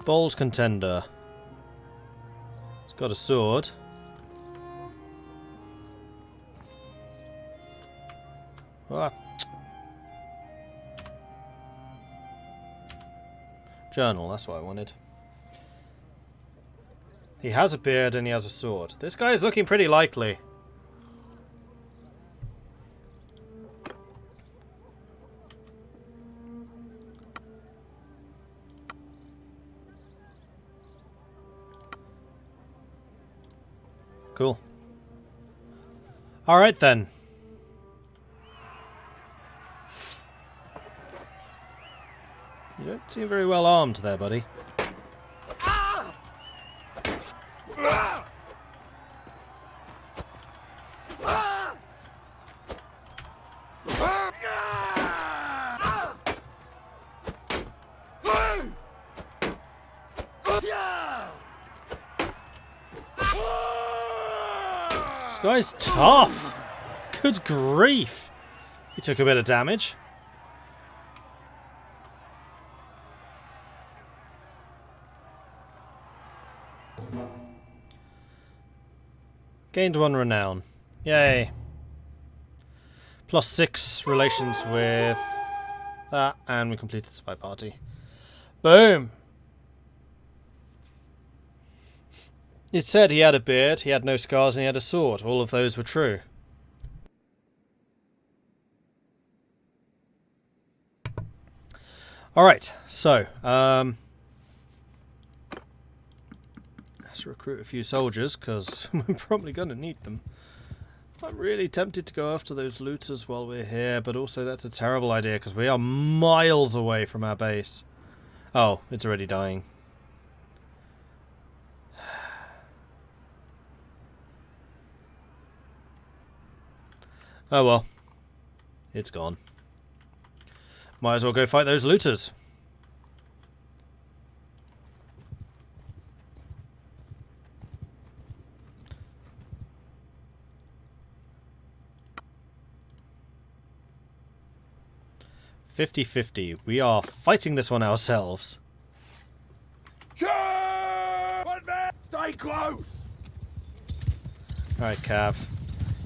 Bold contender. He's got a sword. Ah. Journal, that's what I wanted. He has a beard and he has a sword. This guy is looking pretty likely. Cool. Alright then. You don't seem very well armed there, buddy. This guy's tough. Good grief. He took a bit of damage. Gained 1 renown. Yay. +6 relations with that, and we completed the spy party. Boom! It said he had a beard, he had no scars, and he had a sword. All of those were true. Alright, so, let's recruit a few soldiers, because we're probably going to need them. I'm really tempted to go after those looters while we're here, but also that's a terrible idea, because we are miles away from our base. Oh, it's already dying. Oh well. It's gone. Might as well go fight those looters. "50-50. We are fighting this one ourselves." Stay close. Alright, Cav.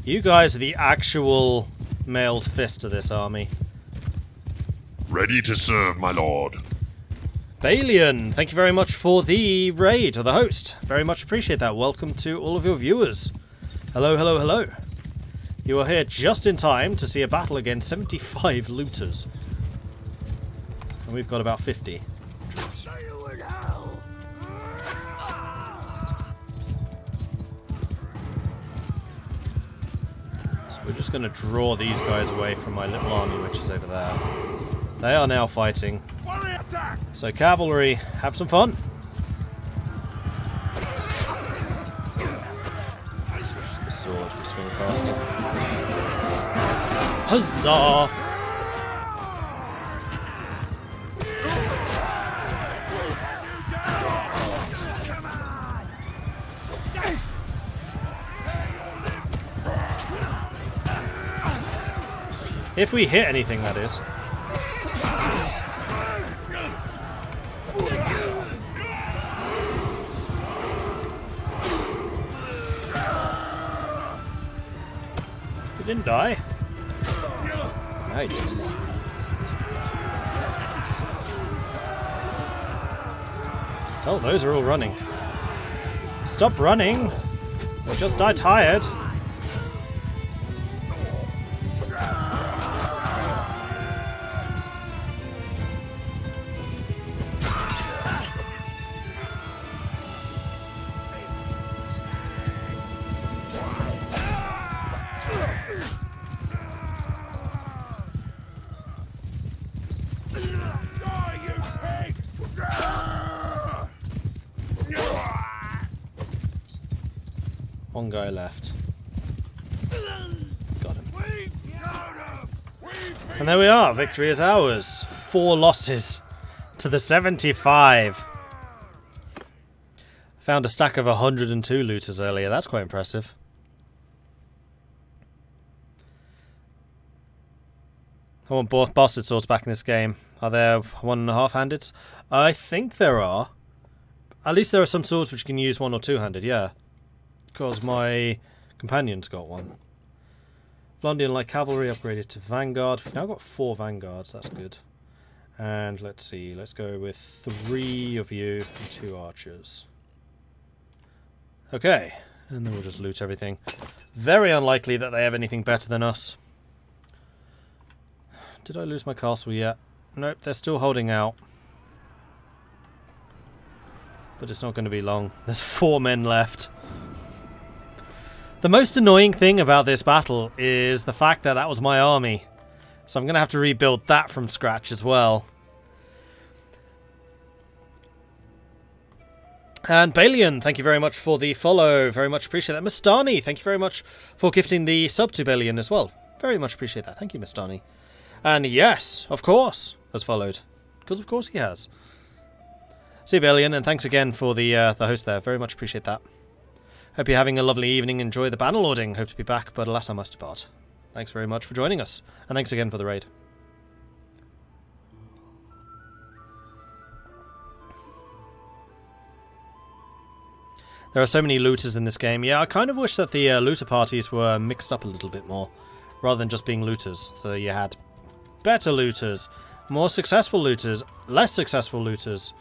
You guys are the actual mailed fist of this army. Ready to serve, my lord. Balian, thank you very much for the raid, or the host. Very much appreciate that. Welcome to all of your viewers. Hello, hello, hello. You are here just in time to see a battle against 75 looters. And we've got about 50. So we're just going to draw these guys away from my little army, which is over there. They are now fighting. So cavalry, have some fun. Switch to the sword, we swing faster. Huzzah! If we hit anything, that is. He didn't die. No, he did. Oh, those are all running. Stop running! Or just die tired. One guy left. Got him. And there we are. Victory is ours. 4 losses to the 75. Found a stack of 102 looters earlier. That's quite impressive. I want bastard swords back in this game. Are there 1.5-handed? I think there are. At least there are some swords which you can use one or two-handed, yeah. Because my companion's got one. Vlandian light cavalry upgraded to vanguard. We've now got 4 vanguards, that's good. And let's see, let's go with 3 of you and 2 archers. Okay, and then we'll just loot everything. Very unlikely that they have anything better than us. Did I lose my castle yet? Nope, they're still holding out. But it's not going to be long. There's 4 men left. The most annoying thing about this battle is the fact that that was my army. So I'm going to have to rebuild that from scratch as well. And Balian, thank you very much for the follow. Very much appreciate that. Mastani, thank you very much for gifting the sub to Balian as well. Very much appreciate that. Thank you, Mastani. And yes, of course, has followed. Because of course he has. See you, Balian, and thanks again for the host there. Very much appreciate that. Hope you're having a lovely evening. Enjoy the Bannerlording. Hope to be back, but alas I must depart. Thanks very much for joining us. And thanks again for the raid. There are so many looters in this game. Yeah, I kind of wish that the looter parties were mixed up a little bit more. Rather than just being looters. So you had better looters, more successful looters, less successful looters.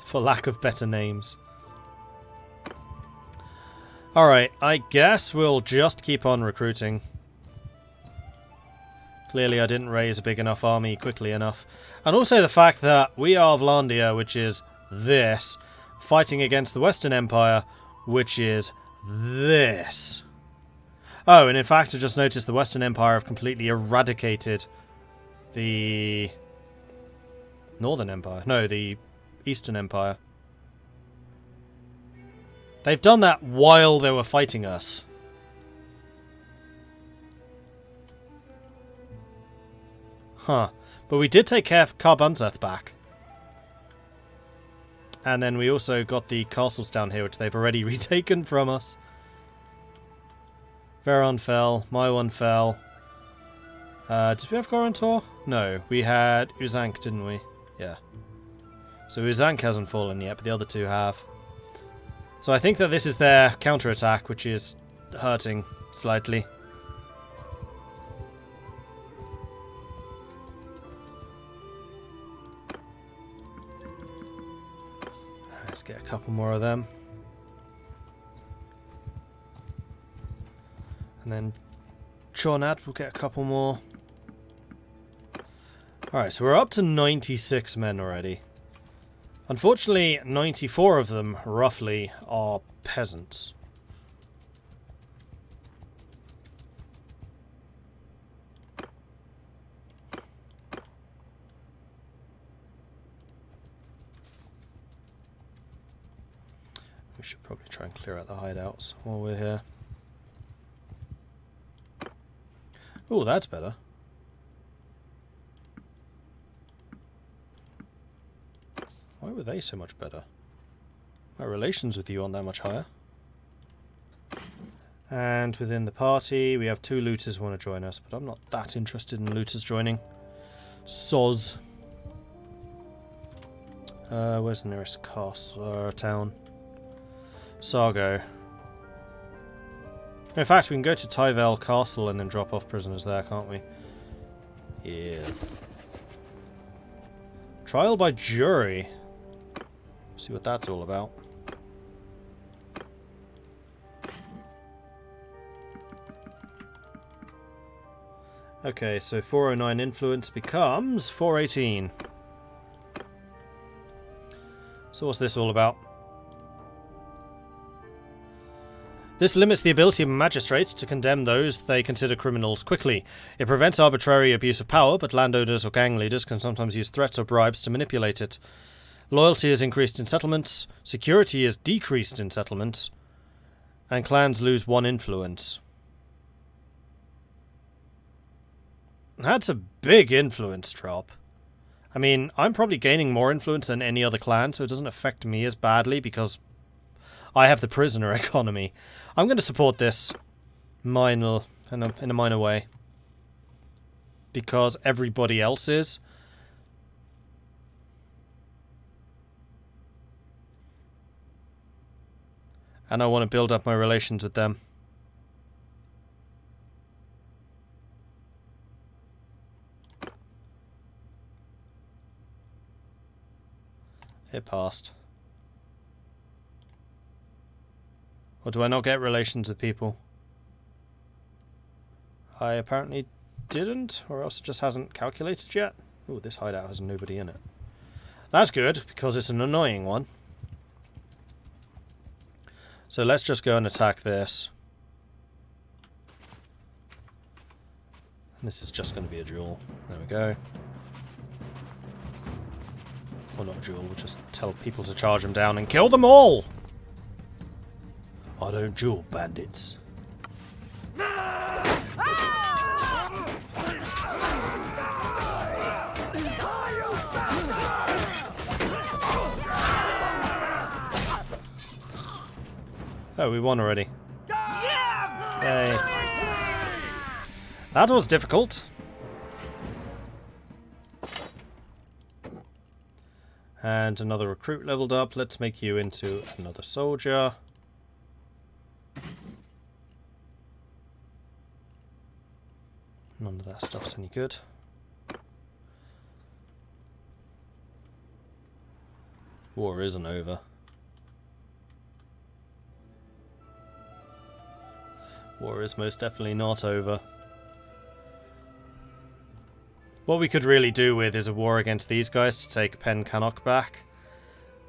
For lack of better names. Alright, I guess we'll just keep on recruiting. Clearly I didn't raise a big enough army quickly enough. And also the fact that we are Vlandia, which is this, fighting against the Western Empire, which is this. Oh, and in fact I just noticed the Western Empire have completely eradicated the Northern Empire. No, the Eastern Empire. They've done that while they were fighting us. Huh. But we did take Karbunzeth back. And then we also got the castles down here, which they've already retaken from us. Veron fell. My one fell. Did we have Gorantor? No. We had Uzank, didn't we? Yeah. So Uzank hasn't fallen yet, but the other 2 have. So I think that this is their counterattack, which is hurting slightly. Let's get a couple more of them. And then Chornad will get a couple more. Alright, so we're up to 96 men already. Unfortunately, 94 of them, roughly, are peasants. We should probably try and clear out the hideouts while we're here. Oh, that's better. Why were they so much better? My relations with you aren't that much higher. And within the party, we have 2 looters who want to join us, but I'm not that interested in looters joining. Soz. Where's the nearest castle, town? Sargo. In fact, we can go to Tyvel Castle and then drop off prisoners there, can't we? Yes. Trial by jury. See what that's all about. Okay, so 409 influence becomes 418. So what's this all about? This limits the ability of magistrates to condemn those they consider criminals quickly. It prevents arbitrary abuse of power, but landowners or gang leaders can sometimes use threats or bribes to manipulate it. Loyalty is increased in settlements, security is decreased in settlements, and clans lose 1 influence. That's a big influence drop. I mean, I'm probably gaining more influence than any other clan, so it doesn't affect me as badly because I have the prisoner economy. I'm going to support this in a minor way. Because everybody else is. And I want to build up my relations with them. It passed. Or do I not get relations with people? I apparently didn't, or else it just hasn't calculated yet. Oh, this hideout has nobody in it. That's good, because it's an annoying one. So let's just go and attack this. This is just going to be a duel. There we go. Or not a duel, we'll just tell people to charge them down and kill them all! I don't duel bandits. Oh, we won already. Yay. That was difficult. And another recruit leveled up. Let's make you into another soldier. None of that stuff's any good. War isn't over. War is most definitely not over. What we could really do with is a war against these guys to take Pen Cannock back.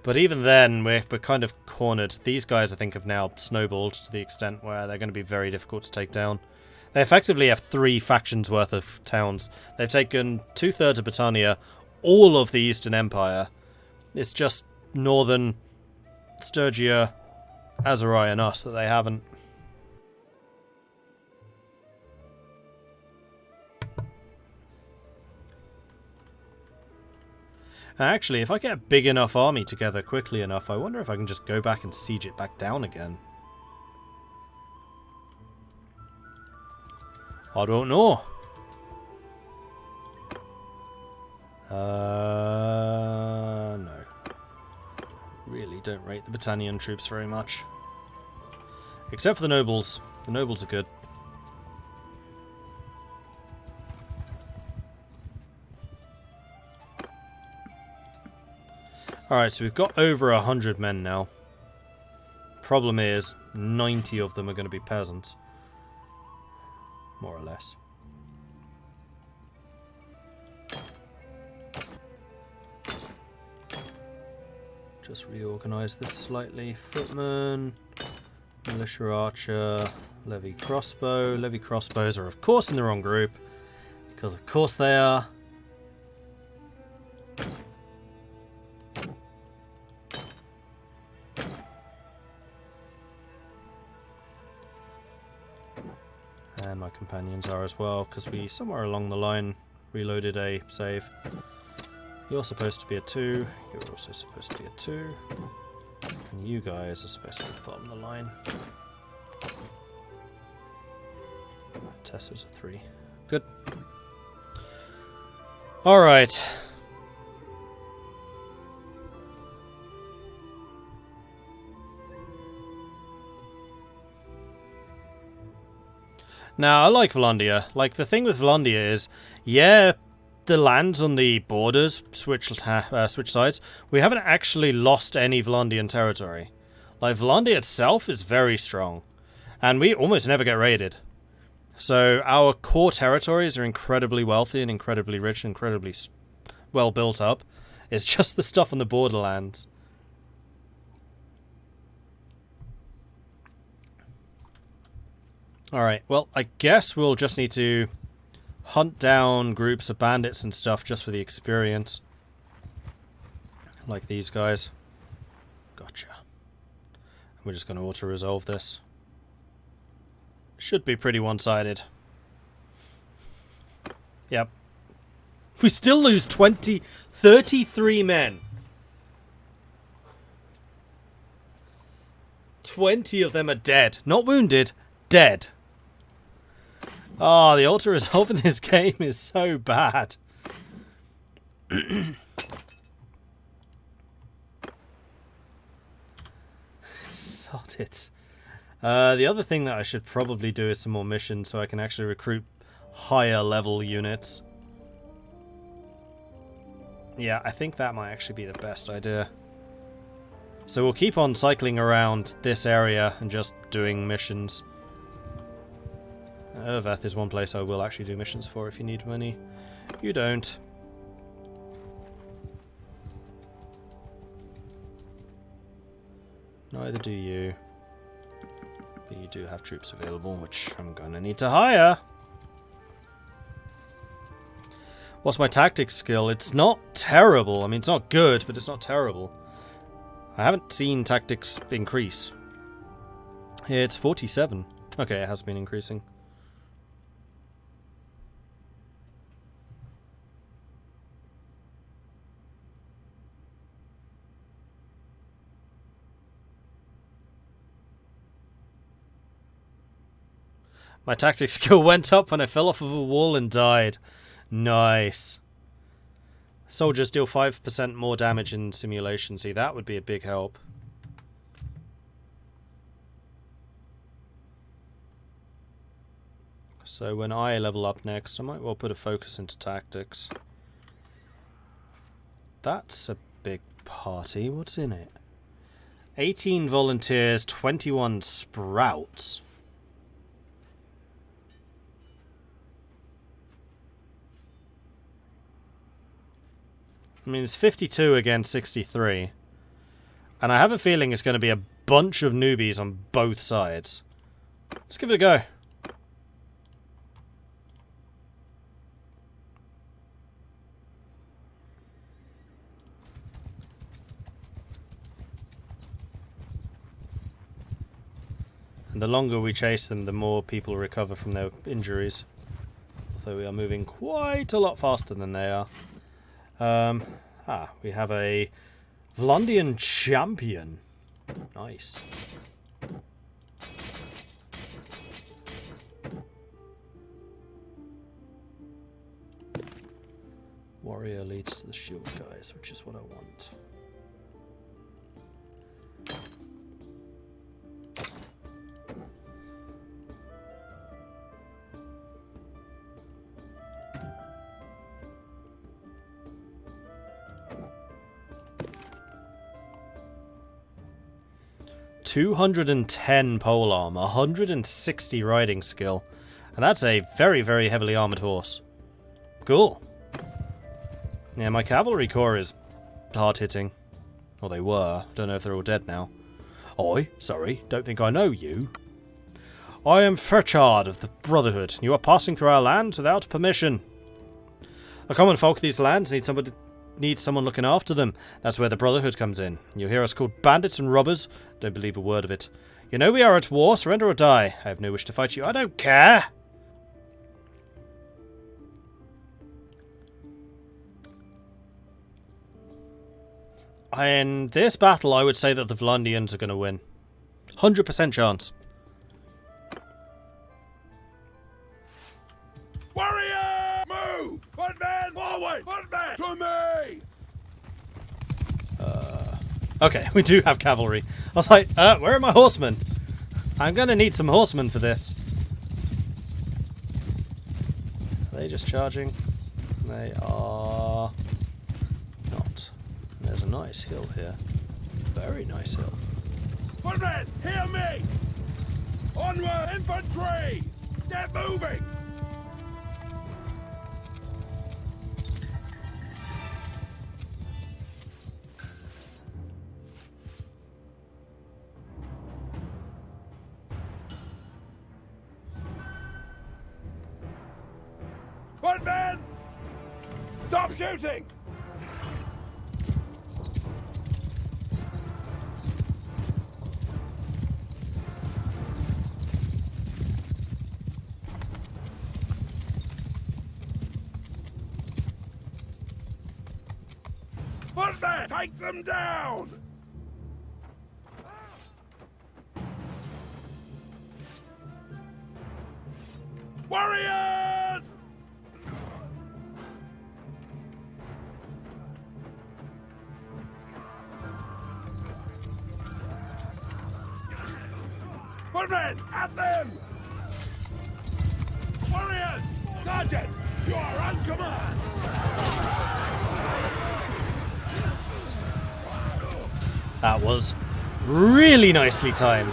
But even then, we're kind of cornered. These guys, I think, have now snowballed to the extent where they're going to be very difficult to take down. They effectively have 3 factions worth of towns. They've taken 2/3 of Britannia, all of the Eastern Empire. It's just Northern Sturgia, Azerai and us that they haven't. Actually, if I get a big enough army together quickly enough, I wonder if I can just go back and siege it back down again. I don't know. No. Really don't rate the Britannian troops very much. Except for the nobles. The nobles are good. Alright, so we've got over 100 men now. Problem is, 90 of them are going to be peasants. More or less. Just reorganize this slightly. Footman, militia archer, levy crossbow. Levy crossbows are of course in the wrong group, because of course they are. And my companions are as well, because we somewhere along the line reloaded a save. You're supposed to be a 2, you're also supposed to be a 2, and you guys are supposed to be at the bottom of the line. Tessa's a 3. Good. Alright. Now, I like Vlandia. Like, the thing with Vlandia is, yeah, the lands on the borders switch sides. We haven't actually lost any Vlandian territory. Like, Vlandia itself is very strong. And we almost never get raided. So, our core territories are incredibly wealthy and incredibly rich and incredibly well built up. It's just the stuff on the borderlands. Alright, well, I guess we'll just need to hunt down groups of bandits and stuff just for the experience. Like these guys. Gotcha. We're just going to auto-resolve this. Should be pretty one-sided. Yep. We still lose 33 men. 20 of them are dead. Not wounded, dead. Oh, the auto-resolve in this game is so bad. So started. The other thing that I should probably do is some more missions so I can actually recruit higher level units. Yeah, I think that might actually be the best idea. So we'll keep on cycling around this area and just doing missions. Urveth is one place I will actually do missions for if you need money. You don't. Neither do you. But you do have troops available, which I'm gonna need to hire. What's my tactics skill? It's not terrible. I mean, it's not good, but it's not terrible. I haven't seen tactics increase. It's 47. Okay, it has been increasing. My tactics skill went up when I fell off of a wall and died. Nice. Soldiers deal 5% more damage in simulation. See, that would be a big help. So when I level up next, I might well put a focus into tactics. That's a big party. What's in it? 18 volunteers, 21 sprouts. I mean, it's 52 against 63. And I have a feeling it's going to be a bunch of newbies on both sides. Let's give it a go. And the longer we chase them, the more people recover from their injuries. Although we are moving quite a lot faster than they are. We have a Vlandian champion. Nice. Warrior leads to the shield guys, which is what I want. $210 polearm, 160 riding skill, and that's a very, very heavily armored horse. Cool. Yeah, my cavalry corps is hard-hitting. Or they were. Don't know if they're all dead now. Oi, sorry, don't think I know you. I am Ferchard of the Brotherhood. You are passing through our lands without permission. The common folk of these lands need someone looking after them. That's where the Brotherhood comes in. You hear us called bandits and robbers? Don't believe a word of it. You know we are at war. Surrender or die. I have no wish to fight you. I don't care. In this battle, I would say that the Vlandians are going to win. 100% chance. Warrior! Move! One man forward! One man to me! Okay, we do have cavalry. I was like, where are my horsemen? I'm going to need some horsemen for this. Are they just charging? They are not. There's a nice hill here. Very nice hill. One man, hear me! Onward, infantry! Get moving! One man! Stop shooting! One man! Take them down! Warriors! Footmen, at them! Warriors! Sergeant, you are on command! That was really nicely timed.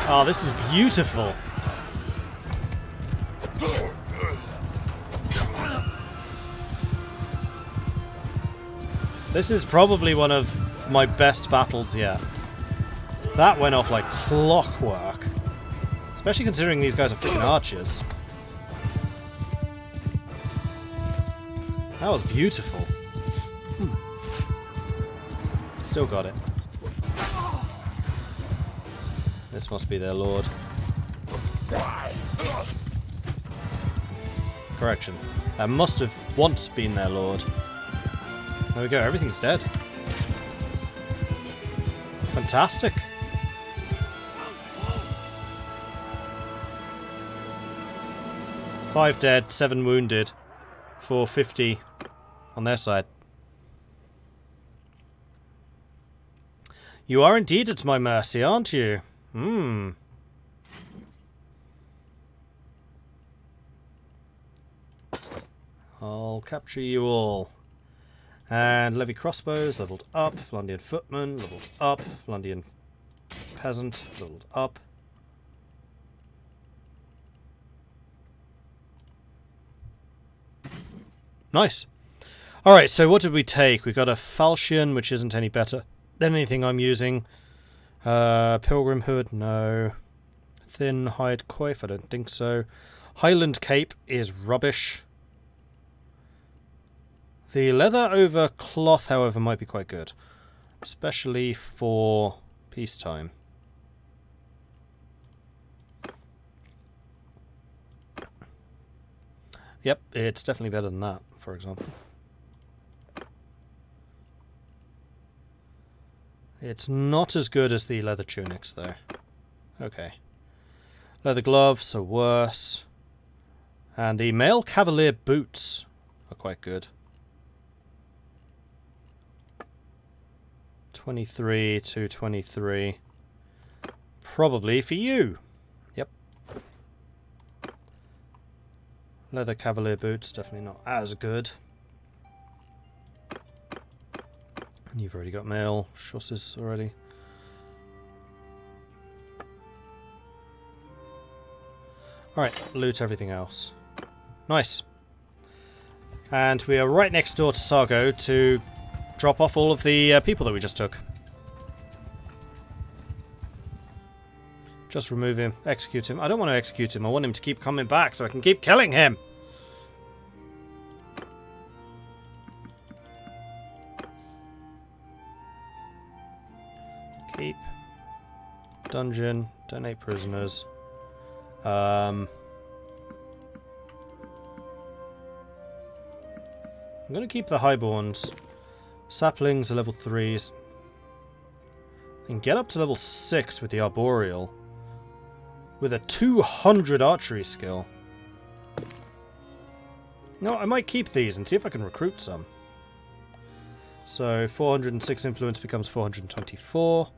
Oh, this is beautiful. This is probably one of my best battles yet. That went off like clockwork. Especially considering these guys are freaking archers. That was beautiful. Still got it. This must be their lord. Correction. That must have once been their lord. There we go, everything's dead. Fantastic. Five dead, 7 wounded, 450 on their side. You are indeed at my mercy, aren't you? I'll capture you all. And levy crossbows, leveled up. Vlandian footman, leveled up. Vlandian peasant, leveled up. Nice. Alright, so what did we take? We got a falchion, which isn't any better than anything I'm using. Pilgrim hood, no. Thin hide coif, I don't think so. Highland cape is rubbish. The leather over cloth, however, might be quite good. Especially for peacetime. Yep, it's definitely better than that, for example. It's not as good as the leather tunics, though. Okay. Leather gloves are worse. And the male cavalier boots are quite good. 23 to 23. Probably for you. Yep. Leather cavalier boots, definitely not as good. And you've already got male chausses already. Alright, loot everything else. Nice. And we are right next door to Sargo to drop off all of the people that we just took. Just remove him, execute him. I don't want to execute him, I want him to keep coming back so I can keep killing him! Keep. Dungeon. Donate prisoners. I'm going to keep the highborns. Saplings are level 3s. And get up to level 6 with the arboreal. With a 200 archery skill. No, I might keep these and see if I can recruit some. So 406 influence becomes 424.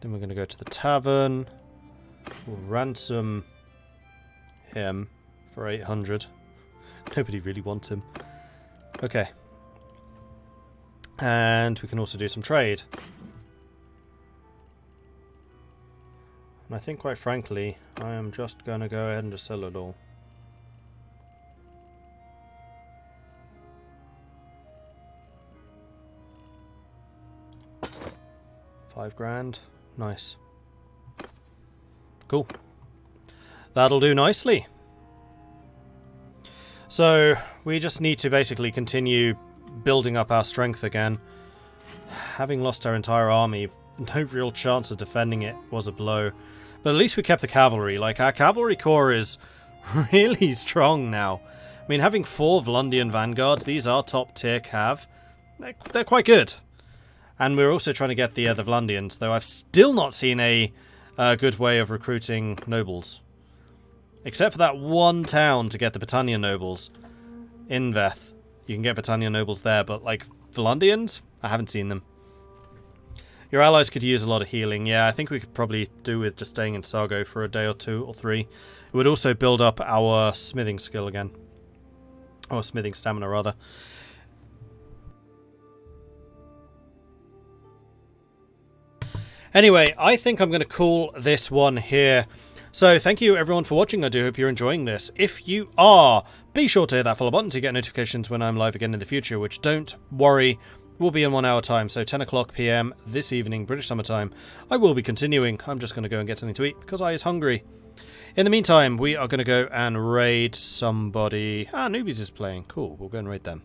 Then we're going to go to the tavern. We'll ransom him for 800. Nobody really wants him. Okay. And we can also do some trade. And I think, quite frankly, I am just going to go ahead and just sell it all. $5,000. Nice. Cool. That'll do nicely. So, we just need to basically continue building up our strength again. Having lost our entire army, no real chance of defending it was a blow. But at least we kept the cavalry. Like, our cavalry corps is really strong now. I mean, having 4 Vlandian vanguards, these are top tier cav. They're quite good. And we're also trying to get the Vlandians, though I've still not seen a good way of recruiting nobles. Except for that one town to get the Britannia nobles. Inveth. You can get Britannia nobles there, but like Vlandians? I haven't seen them. Your allies could use a lot of healing. Yeah, I think we could probably do with just staying in Sargo for a day or 2 or 3. It would also build up our smithing skill again. Or smithing stamina, rather. Anyway, I think I'm going to call this one here. So thank you everyone for watching. I do hope you're enjoying this. If you are, be sure to hit that follow button to get notifications when I'm live again in the future, which, don't worry, will be in 1 hour time. So 10 o'clock PM this evening, British summer time. I will be continuing. I'm just going to go and get something to eat because I is hungry. In the meantime, we are going to go and raid somebody. Newbies is playing. Cool, we'll go and raid them.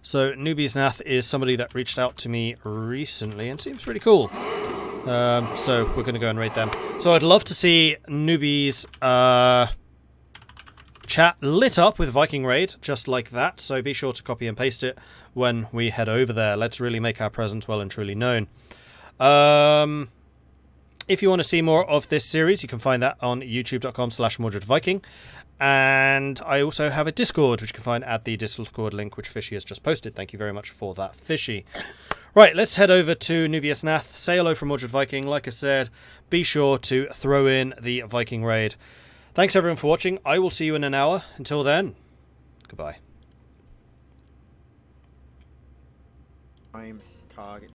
So Newbies Nath is somebody that reached out to me recently and seems pretty cool. So we're going to go and raid them. So I'd love to see Newbies chat lit up with Viking Raid, just like that. So be sure to copy and paste it when we head over there. Let's really make our presence well and truly known. If you want to see more of this series, you can find that on youtube.com/MordredViking. And I also have a Discord, which you can find at the Discord link, which Fishy has just posted. Thank you very much for that, Fishy. Right, let's head over to Nubius Nath. Say hello from Mordred Viking. Like I said, be sure to throw in the Viking raid. Thanks everyone for watching. I will see you in an hour. Until then, goodbye. Times target.